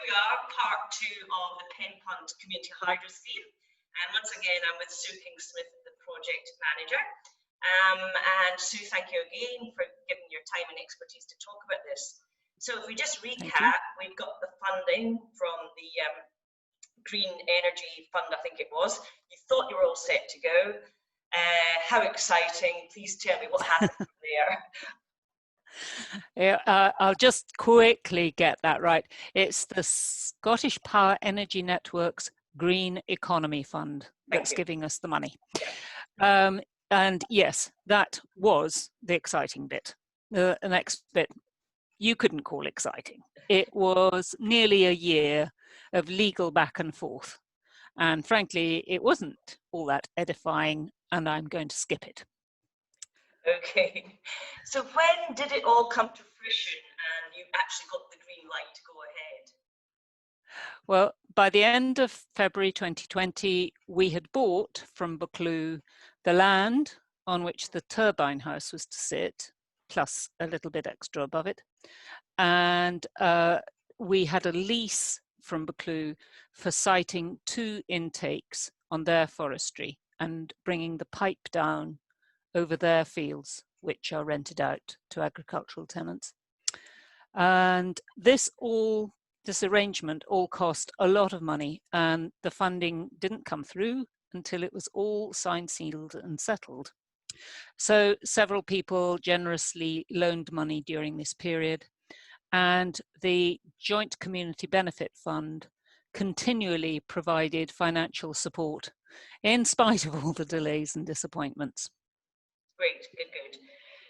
we are, part 2 of the Penpunt Community Hydro scheme. And once again, I'm with Sue King-Smith, the project manager. And Sue, thank you again for giving your time and expertise to talk about this. So if we just recap, we've got the funding from the Green Energy Fund, I think it was. You thought you were all set to go. How exciting. Please tell me what happened there. Yeah, I'll just quickly get that right. It's the Scottish Power Energy Network's Green Economy Fund that's giving us the money. And yes, that was the exciting bit. The next bit, you couldn't call exciting. It was nearly a year of legal back and forth. And frankly, it wasn't all that edifying, and I'm going to skip it. Okay, so when did it all come to fruition and you actually got the green light to go ahead? Well, by the end of February 2020, we had bought from Buccleuch the land on which the turbine house was to sit, plus a little bit extra above it. And we had a lease from Buccleuch for siting 2 intakes on their forestry and bringing the pipe down over their fields, which are rented out to agricultural tenants. And this arrangement all cost a lot of money, and the funding didn't come through until it was all signed, sealed and settled. So several people generously loaned money during this period, and the Joint Community Benefit Fund continually provided financial support in spite of all the delays and disappointments. Great, good.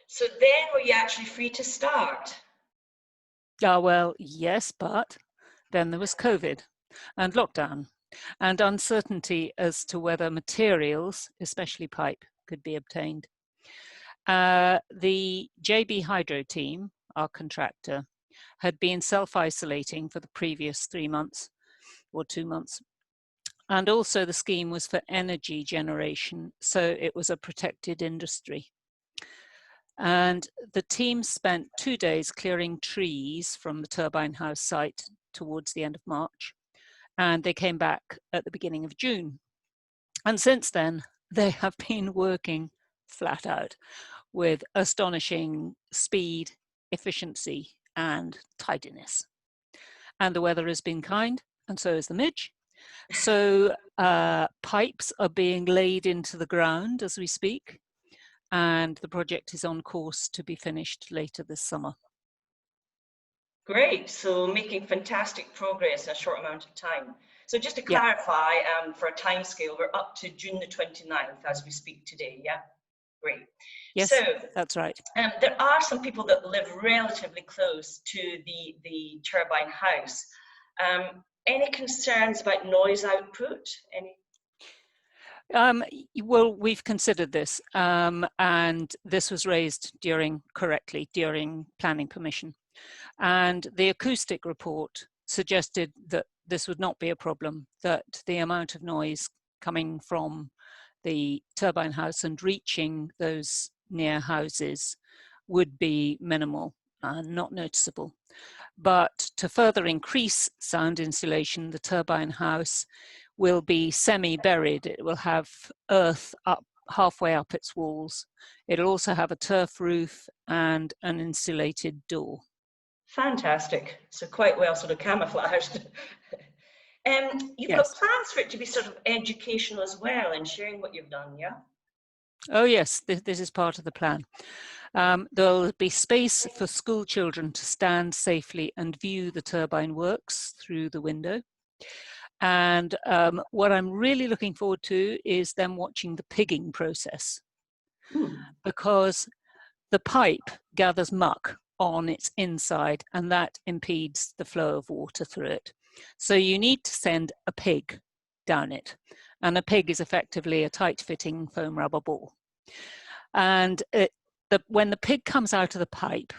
So then were you actually free to start? Well, yes, but then there was COVID and lockdown and uncertainty as to whether materials, especially pipe, could be obtained. The JB Hydro team, our contractor, had been self-isolating for the previous 3 months or 2 months. And also the scheme was for energy generation, so it was a protected industry. And the team spent 2 days clearing trees from the turbine house site towards the end of March, and they came back at the beginning of June. And since then, they have been working flat out with astonishing speed, efficiency, and tidiness. And the weather has been kind, and so is the midge. So pipes are being laid into the ground as we speak, and the project is on course to be finished later this summer. Great, so making fantastic progress in a short amount of time. So just to clarify, for a time scale, we're up to June the 29th as we speak today, yeah? Great. Yes, so, that's right. There are some people that live relatively close to the turbine house. Any concerns about noise output? Well, we've considered this, and this was raised correctly during planning permission. And the acoustic report suggested that this would not be a problem, that the amount of noise coming from the turbine house and reaching those near houses would be minimal and not noticeable. But to further increase sound insulation, the turbine house will be semi-buried. It will have earth up halfway up its walls. It'll also have a turf roof and an insulated door. Fantastic. So quite well sort of camouflaged. You've got plans for it to be sort of educational as well and sharing what you've done, yeah? Oh yes, this is part of the plan. There'll be space for school children to stand safely and view the turbine works through the window. And what I'm really looking forward to is them watching the pigging process, because the pipe gathers muck on its inside and that impedes the flow of water through it. So you need to send a pig down it. And a pig is effectively a tight-fitting foam rubber ball. And when the pig comes out of the pipe,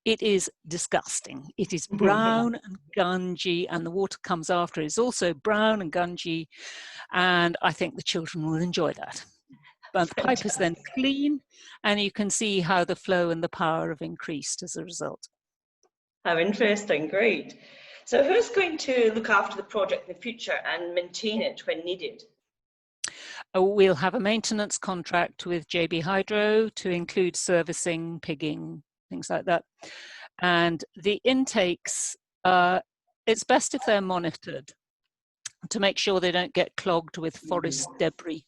it is disgusting. It is brown and gungy, and the water comes after. It's also brown and gungy, and I think the children will enjoy that. But the pipe is then clean, and you can see how the flow and the power have increased as a result. How interesting, great. So who's going to look after the project in the future and maintain it when needed? We'll have a maintenance contract with JB Hydro to include servicing, pigging, things like that. And the intakes, it's best if they're monitored to make sure they don't get clogged with forest debris.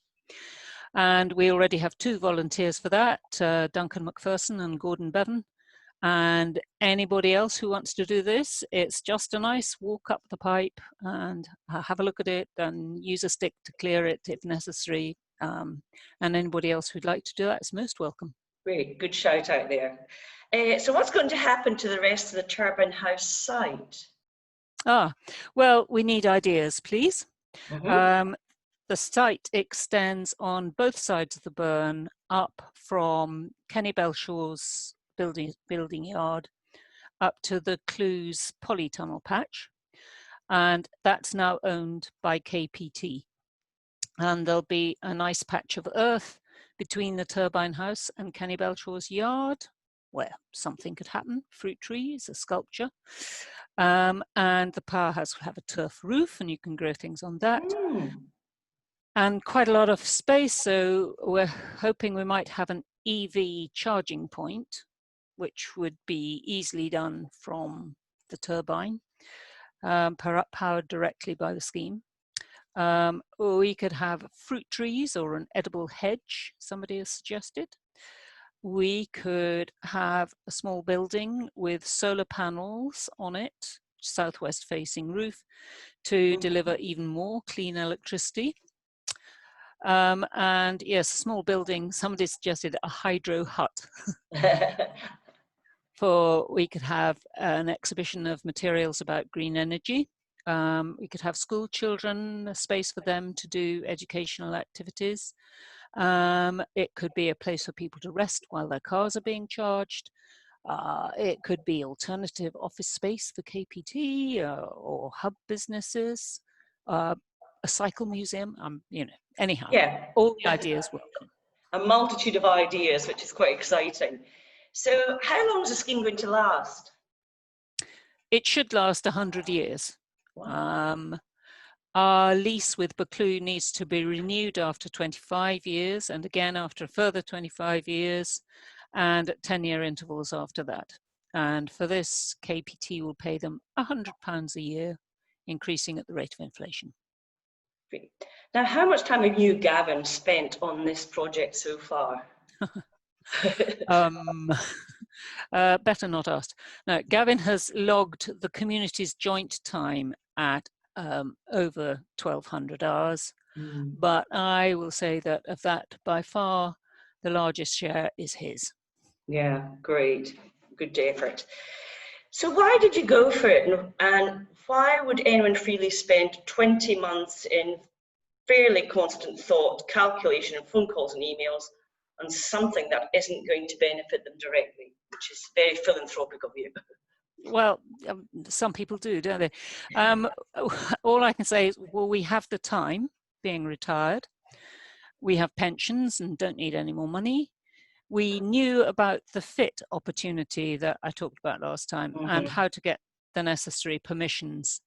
And we already have 2 volunteers for that, Duncan McPherson and Gordon Bevan. And anybody else who wants to do this, it's just a nice walk up the pipe and have a look at it and use a stick to clear it if necessary. And anybody else who'd like to do that is most welcome. Great, good shout out there. So what's going to happen to the rest of the turbine house site? Well, we need ideas, please. The site extends on both sides of the burn up from Kenny Belshaw's building yard up to the Clues polytunnel patch, and that's now owned by KPT. And there'll be a nice patch of earth between the turbine house and Kenny Belshaw's yard where something could happen, fruit trees, a sculpture. And the powerhouse will have a turf roof and you can grow things on that. And quite a lot of space, so we're hoping we might have an EV charging point, which would be easily done from the turbine, powered directly by the scheme. We could have fruit trees or an edible hedge, somebody has suggested. We could have a small building with solar panels on it, southwest facing roof, to deliver even more clean electricity. And yes, a small building, somebody suggested a hydro hut. We could have an exhibition of materials about green energy. We could have school children, a space for them to do educational activities. It could be a place for people to rest while their cars are being charged. It could be alternative office space for KPT or hub businesses. A cycle museum, anyhow, all the ideas welcome. A multitude of ideas, which is quite exciting. So how long is the scheme going to last? It should last 100 years. Wow. Our lease with Buccleuch needs to be renewed after 25 years and again after a further 25 years and at 10-year intervals after that. And for this, KPT will pay them £100 a year, increasing at the rate of inflation. Great. Now, how much time have you, Gavin, spent on this project so far? Better not asked. Now, Gavin has logged the community's joint time at over 1,200 hours, but I will say that of that, by far, the largest share is his. Yeah, great. Good effort. So why did you go for it, and why would anyone freely spend 20 months in fairly constant thought, calculation, and phone calls and emails on something that isn't going to benefit them directly, which is very philanthropic of you? Well, some people do, don't they? All I can say is, well, we have the time, being retired. We have pensions and don't need any more money. We knew about the FIT opportunity that I talked about last time and how to get the necessary permissions.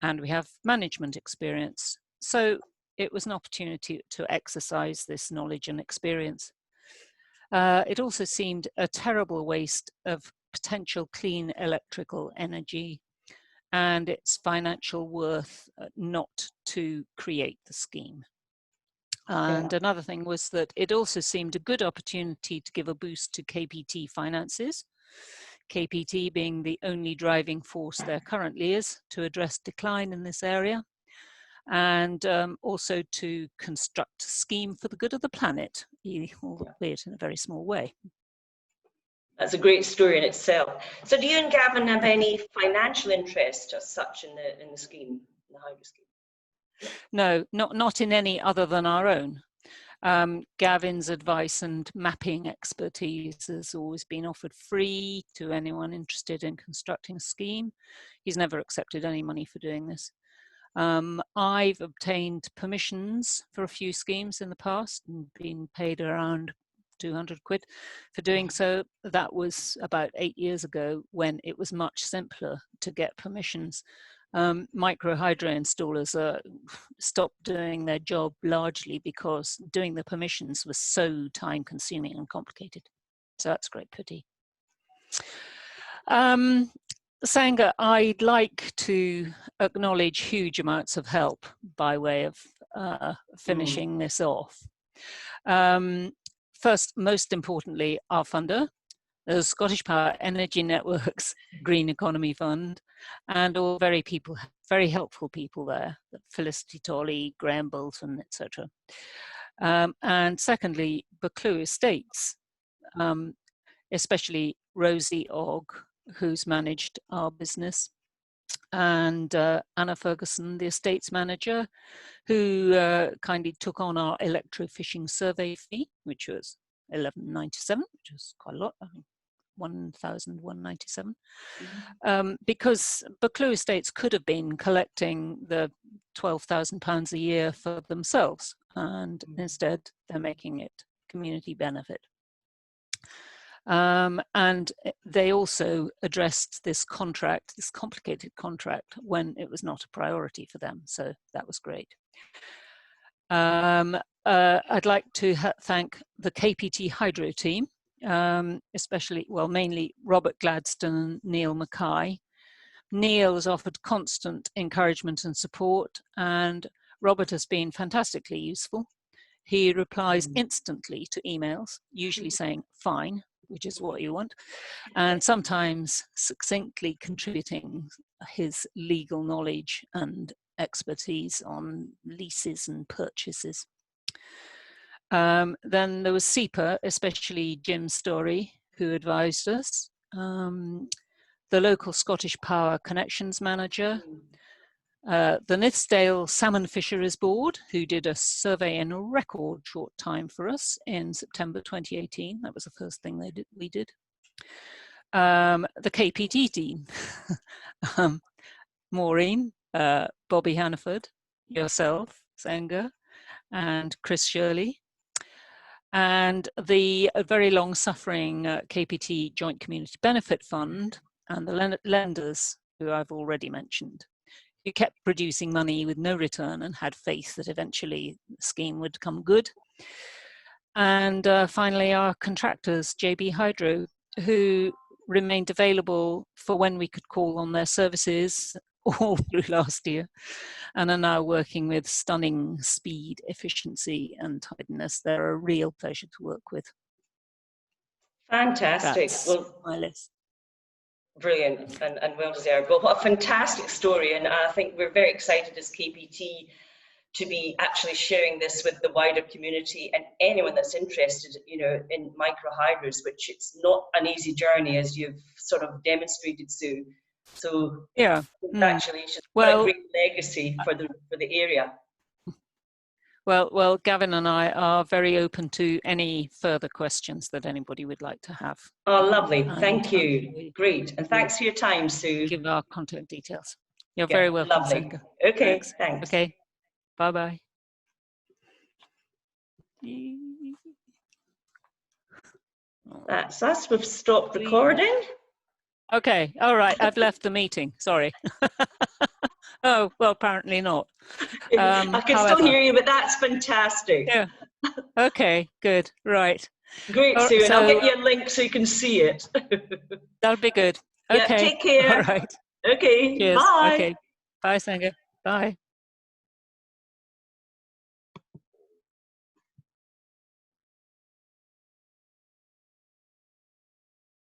And we have management experience. So it was an opportunity to exercise this knowledge and experience. It also seemed a terrible waste of potential clean electrical energy and its financial worth not to create the scheme. And another thing was that it also seemed a good opportunity to give a boost to KPT finances, KPT being the only driving force there currently is to address decline in this area, and also to construct a scheme for the good of the planet, albeit in a very small way. That's a great story in itself. So do you and Gavin have any financial interest as such in the scheme, in the hydro scheme? No, not in any other than our own. Gavin's advice and mapping expertise has always been offered free to anyone interested in constructing a scheme. He's never accepted any money for doing this. I've obtained permissions for a few schemes in the past and been paid around 200 quid for doing so. That was about 8 years ago, when it was much simpler to get permissions. Micro hydro installers stopped doing their job largely because doing the permissions was so time consuming and complicated. So that's a great pity. Senga, I'd like to acknowledge huge amounts of help by way of finishing this off. First, most importantly, our funder, the Scottish Power Energy Networks Green Economy Fund, and all very helpful people there, Felicity Tolley, Graham Bolton, etc. And secondly, Buccleuch Estates, especially Rosie Ogg, who's managed our business, and Anna Ferguson, the estates manager, who kindly took on our electrofishing survey fee, which was $11.97, which was quite a lot, I think 1,197, because Buccleuch Estates could have been collecting the £12,000 a year for themselves, and instead they're making it community benefit. And they also addressed this contract, this complicated contract, when it was not a priority for them. So that was great. I'd like to thank the KPT Hydro team, especially, well, mainly Robert Gladstone and Neil Mackay. Neil has offered constant encouragement and support, and Robert has been fantastically useful. He replies instantly to emails, usually saying fine, which is what you want, and sometimes succinctly contributing his legal knowledge and expertise on leases and purchases. Then there was SEPA, especially Jim Story, who advised us, the local Scottish Power Connections Manager, the Nithsdale Salmon Fisheries Board, who did a survey in a record short time for us in September 2018. That was the first thing we did. The KPT team, Maureen, Bobby Hannaford, yourself, Senga, and Chris Shirley, and the very long-suffering KPT Joint Community Benefit Fund, and the lenders, who I've already mentioned, who kept producing money with no return and had faith that eventually the scheme would come good. And finally, our contractors, JB Hydro, who remained available for when we could call on their services all through last year, and are now working with stunning speed, efficiency, and tidiness. They're a real pleasure to work with. Fantastic. That's well, my list. Brilliant and well deserved. Well, what a fantastic story, and I think we're very excited as KPT to be actually sharing this with the wider community and anyone that's interested, you know, in micro hydros, which it's not an easy journey, as you've sort of demonstrated, Sue. So yeah, congratulations. Well, what a great legacy for the area. Well, Gavin and I are very open to any further questions that anybody would like to have. Oh, lovely. Thank you. Great. And thanks for your time, Sue. Give our contact details. You're very welcome, lovely. Senga. Okay, thanks. Okay, bye-bye. That's us. We've stopped recording. Okay, all right. I've left the meeting. Sorry. Oh, well, apparently not. I can still hear you, but that's fantastic. Yeah. Okay, good. Right. Great, Sue. And I'll get you a link so you can see it. That'll be good. Okay. Yeah, take care. All right. Okay. Cheers. Bye. Okay. Bye, Senga. Bye.